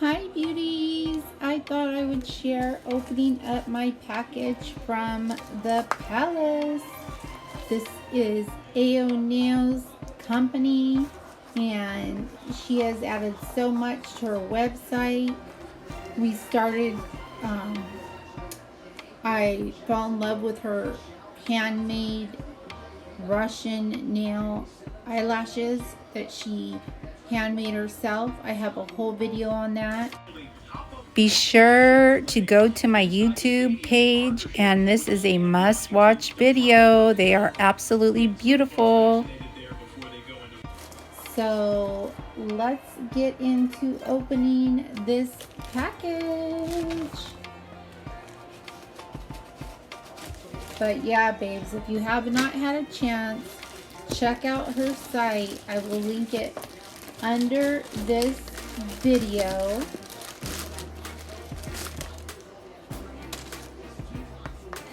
Hi beauties! I thought I would share opening up my package from the Palace. This is AO Nails Company and she has added so much to her website. We started, I fell in love with her handmade Russian nail eyelashes that she handmade herself. I have a whole video on that. Be sure to go to my YouTube page, and this is a must-watch video. They are absolutely beautiful. So let's get into opening this package. But yeah, babes, if you have not had a chance, check out her site. I will link it under this video.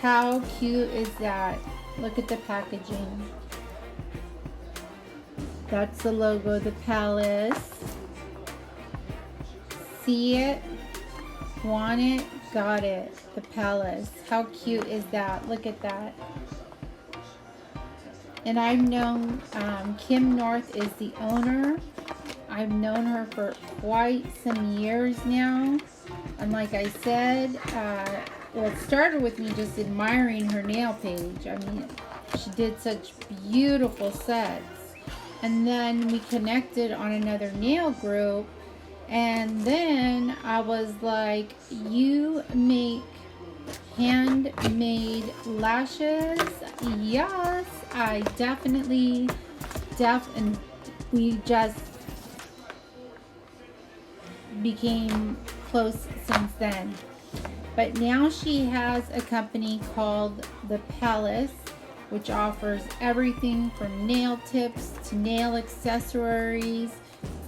How cute is that? Look at the packaging. That's the logo of the Palace. See it? Want it? Got it. The Palace. How cute is that? Look at that. And I've known Kim North is the owner. I've known her for quite some years now. And like I said, well, it started with me just admiring her nail page. I mean, she did such beautiful sets. And then we connected on another nail group. And then I was like, you make handmade lashes? Yes, I definitely, and we just became close since then. But now she has a company called The Palace, which offers everything from nail tips to nail accessories,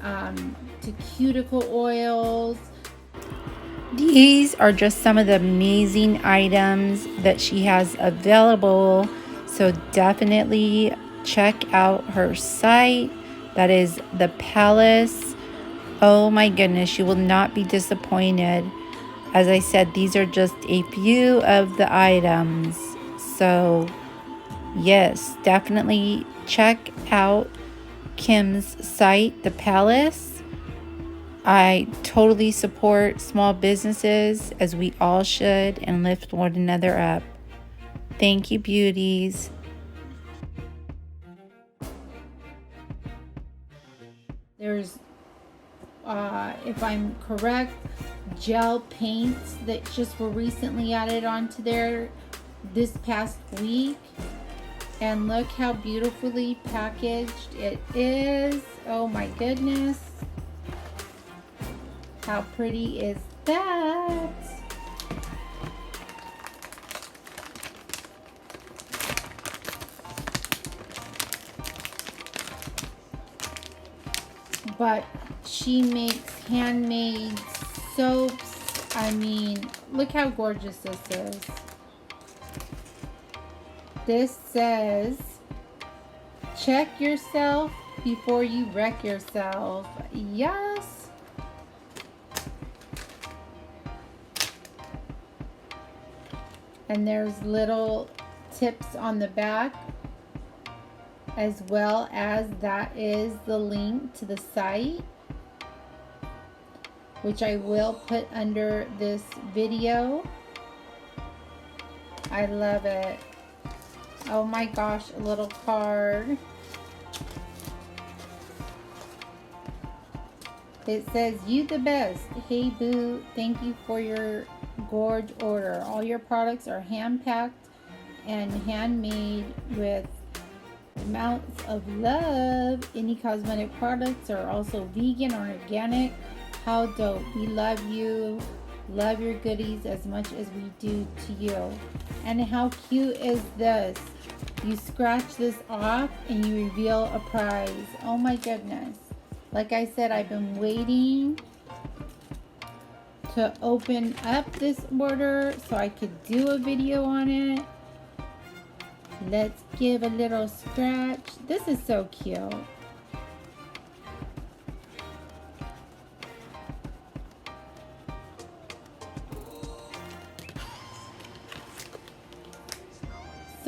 to cuticle oils. These are just some of the amazing items that she has available. So definitely check out her site. That is The Palace. Oh my goodness, you will not be disappointed. As I said, these are just a few of the items. So yes, definitely check out Kim's site, The Palace. I totally support small businesses, as we all should, and lift one another up. Thank you, beauties. There's, if I'm correct, gel paints that just were recently added onto there this past week. And look how beautifully packaged it is. Oh my goodness. How pretty is that? But she makes handmade soaps. I mean, look how gorgeous this is. This says, check yourself before you wreck yourself. Yes. And there's little tips on the back, as well as that is the link to the site, which I will put under this video. I love it. Oh my gosh, a little card. It says, you the best. Hey boo, thank you for your gorge order. All your products are hand-packed and handmade with amounts of love. Any cosmetic products are also vegan or organic. How dope. We love you. Love your goodies as much as we do to you. And how cute is this? You scratch this off and you reveal a prize. Oh my goodness. Like I said, I've been waiting to open up this order so I could do a video on it. Let's give a little scratch. This is so cute.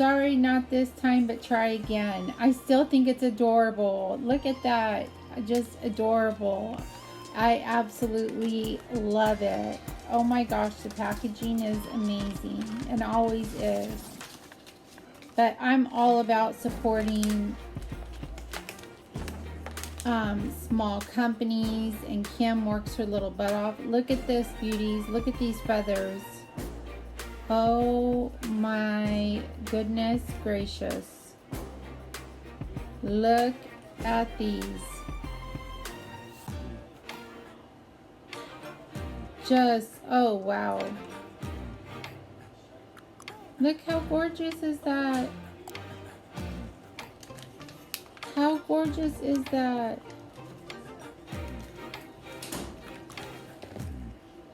Sorry, not this time, but try again. I still think it's adorable. Look at that. Just adorable. I absolutely love it. Oh my gosh, the packaging is amazing and always is. But I'm all about supporting small companies, and Kim works her little butt off. Look at this, beauties. Look at these feathers. Oh my goodness gracious. Look at these. Just, oh wow. Look how gorgeous is that. How gorgeous is that?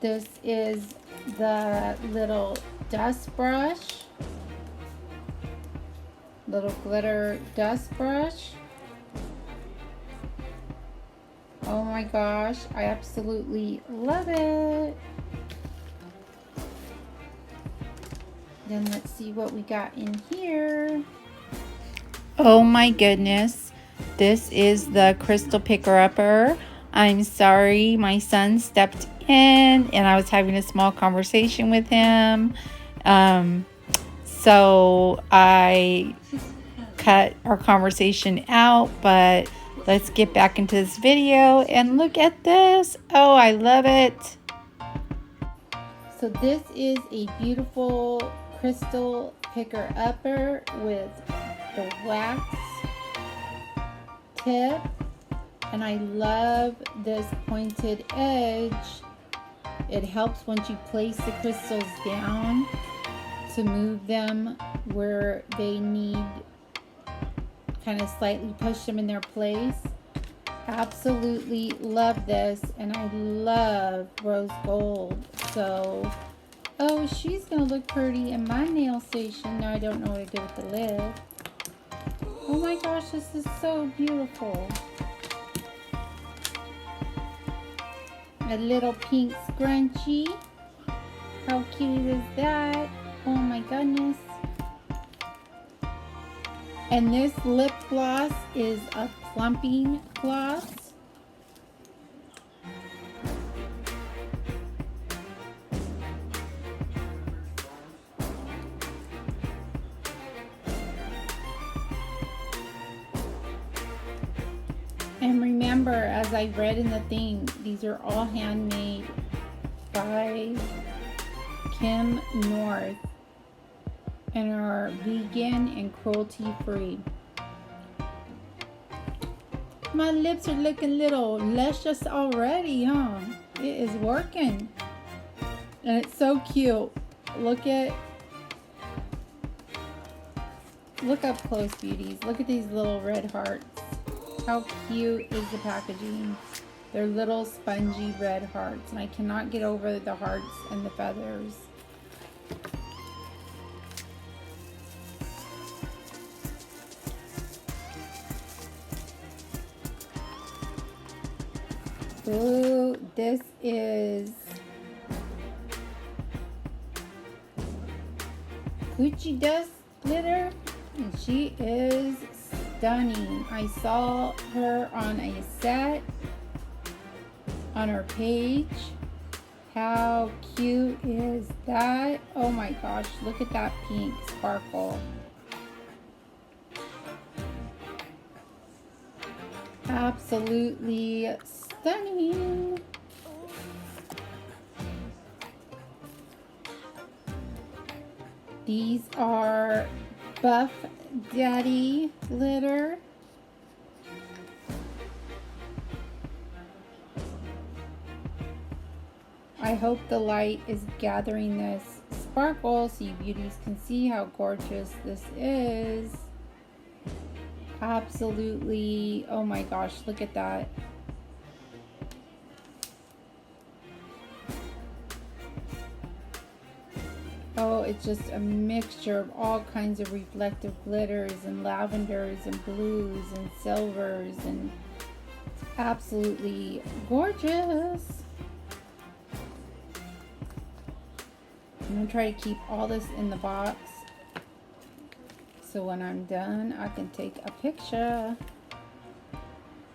This is the little dust brush. Little glitter dust brush. Oh my gosh, I absolutely love it. Then let's see what we got in here. Oh my goodness. This is the crystal picker-upper. I'm sorry, my son stepped in and I was having a small conversation with him. So I cut our conversation out, but let's get back into this video and look at this. Oh, I love it. So this is a beautiful crystal picker-upper with the wax tip, and I love this pointed edge. It helps once you place the crystals down to move them where they need, kind of slightly push them in their place. Absolutely love this, and I love rose gold. So, oh, she's gonna look pretty in my nail station. Now I don't know what to do with the lid. Oh my gosh, this is so beautiful. A little pink scrunchie. How cute is that? Oh my goodness. And this lip gloss is a plumping gloss. And remember, as I read in the thing, these are all handmade by Kim North and are vegan and cruelty free. My lips are looking a little luscious already, huh? It is working. And it's so cute. Look up close, beauties. Look at these little red hearts. How cute is the packaging? They're little spongy red hearts, and I cannot get over the hearts and the feathers. Ooh, this is Gucci Dust glitter, and she is stunning. I saw her on a set on her page. How cute is that? Oh my gosh, look at that pink sparkle. Absolutely stunning. These are Buff Daddy glitter. I hope the light is gathering this sparkle so you beauties can see how gorgeous this is. Absolutely, oh my gosh, look at that. Oh, it's just a mixture of all kinds of reflective glitters and lavenders and blues and silvers, and it's absolutely gorgeous. I'm going to try to keep all this in the box. so when I'm done, I can take a picture.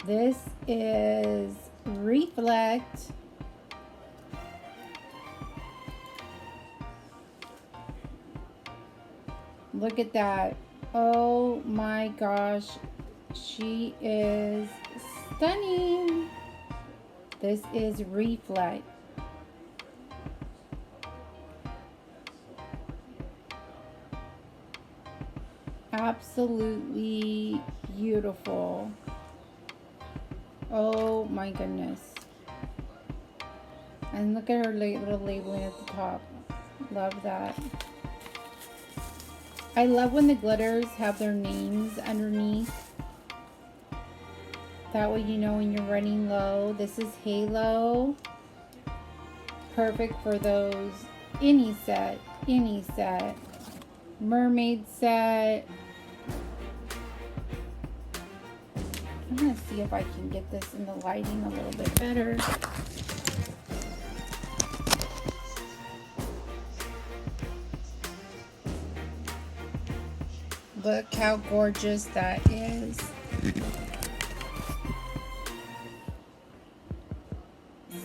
This is Reflect. Look at that. Oh my gosh. She is stunning. This is Reflect. Absolutely beautiful. Oh my goodness. And look at her little labeling at the top. Love that. I love when the glitters have their names underneath. That way you know when you're running low. This is Halo. Perfect for those, any set. Mermaid set. I'm gonna see if I can get this in the lighting a little bit better. Look how gorgeous that is.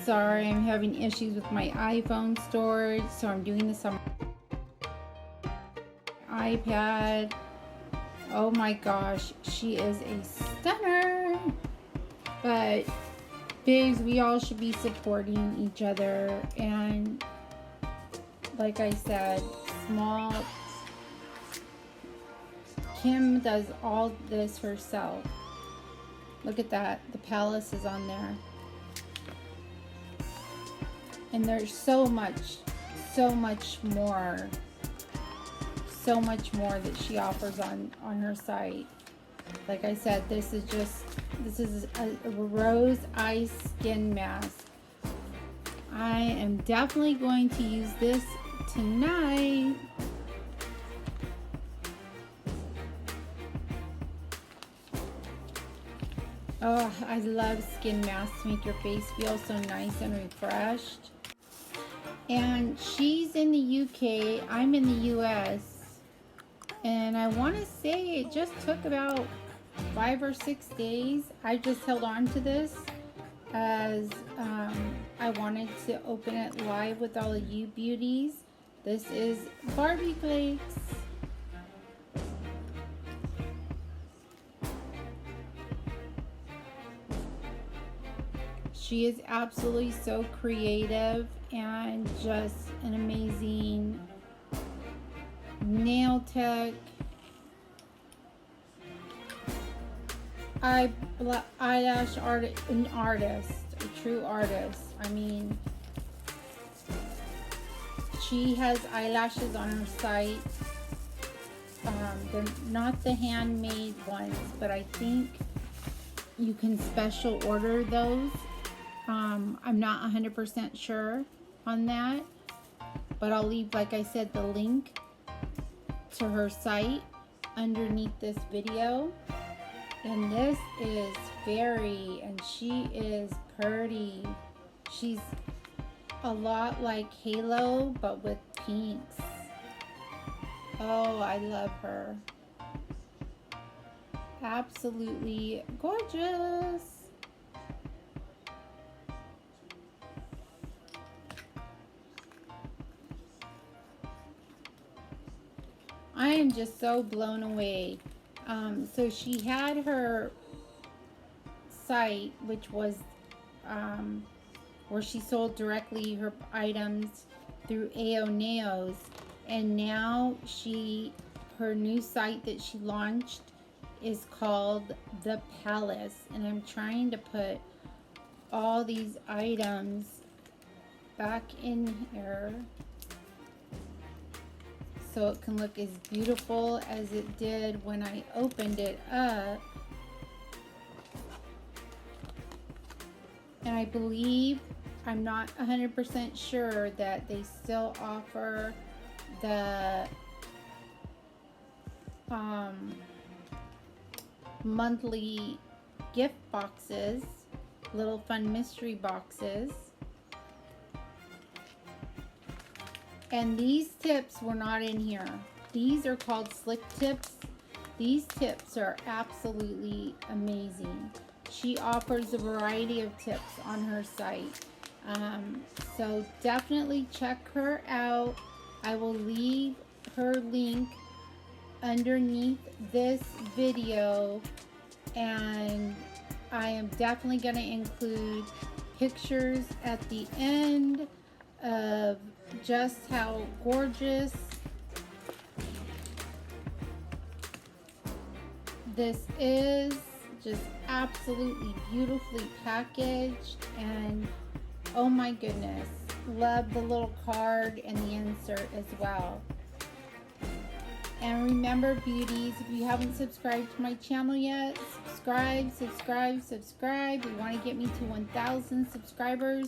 Sorry, I'm having issues with my iPhone storage, so I'm doing this on my iPad. Oh my gosh, she is a stunner. But babes, we all should be supporting each other, and like I said, small Kim does all this herself. Look at that, the palace is on there. And there's so much more that she offers on her site. Like I said, this is a rose ice skin mask. I am definitely going to use this tonight. Oh, I love skin masks to make your face feel so nice and refreshed. And she's in the UK, I'm in the US, and I want to say it just took about 5 or 6 days. I just held on to this as I wanted to open it live with all of you beauties. This is Barbie Flakes. She is absolutely so creative and just an amazing nail tech, eyelash artist, a true artist. I mean, she has eyelashes on her site. They're not the handmade ones, but I think you can special order those. I'm not 100% sure on that, but I'll leave, like I said, the link to her site underneath this video. And this is Fairy, and she is pretty. She's a lot like Halo, but with pinks. Oh, I love her. Absolutely gorgeous. I am just so blown away. So she had her site, which was where she sold directly her items through Neos, and now her new site that she launched is called The Palace, and I'm trying to put all these items back in here so it can look as beautiful as it did when I opened it up. And I believe, I'm not 100% sure, that they still offer the monthly gift boxes, little fun mystery boxes. And these tips were not in here. These are called slick tips, These tips are absolutely amazing. She offers a variety of tips on her site. So definitely check her out. I will leave her link underneath this video, and I am definitely going to include pictures at the end of just how gorgeous this is. Just absolutely beautifully packaged, and oh my goodness, love the little card and the insert as well. And remember, beauties, if you haven't subscribed to my channel yet, subscribe. We want to get me to 1,000 subscribers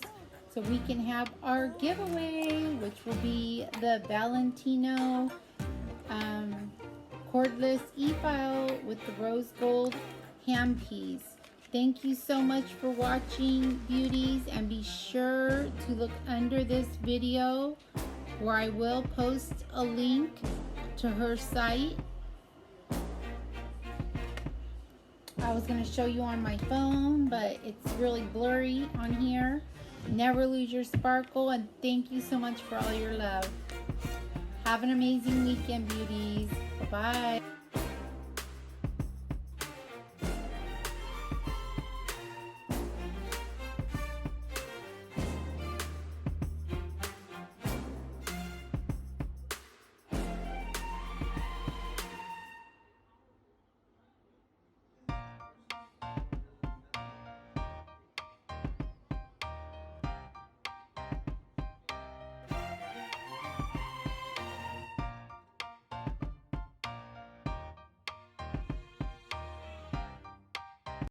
so we can have our giveaway, which will be the Valentino cordless e-file with the rose gold handpiece. Thank you so much for watching, beauties, and be sure to look under this video where I will post a link to her site. I was going to show you on my phone, but it's really blurry on here. Never lose your sparkle, and thank you so much for all your love. Have an amazing weekend, beauties. Bye-bye.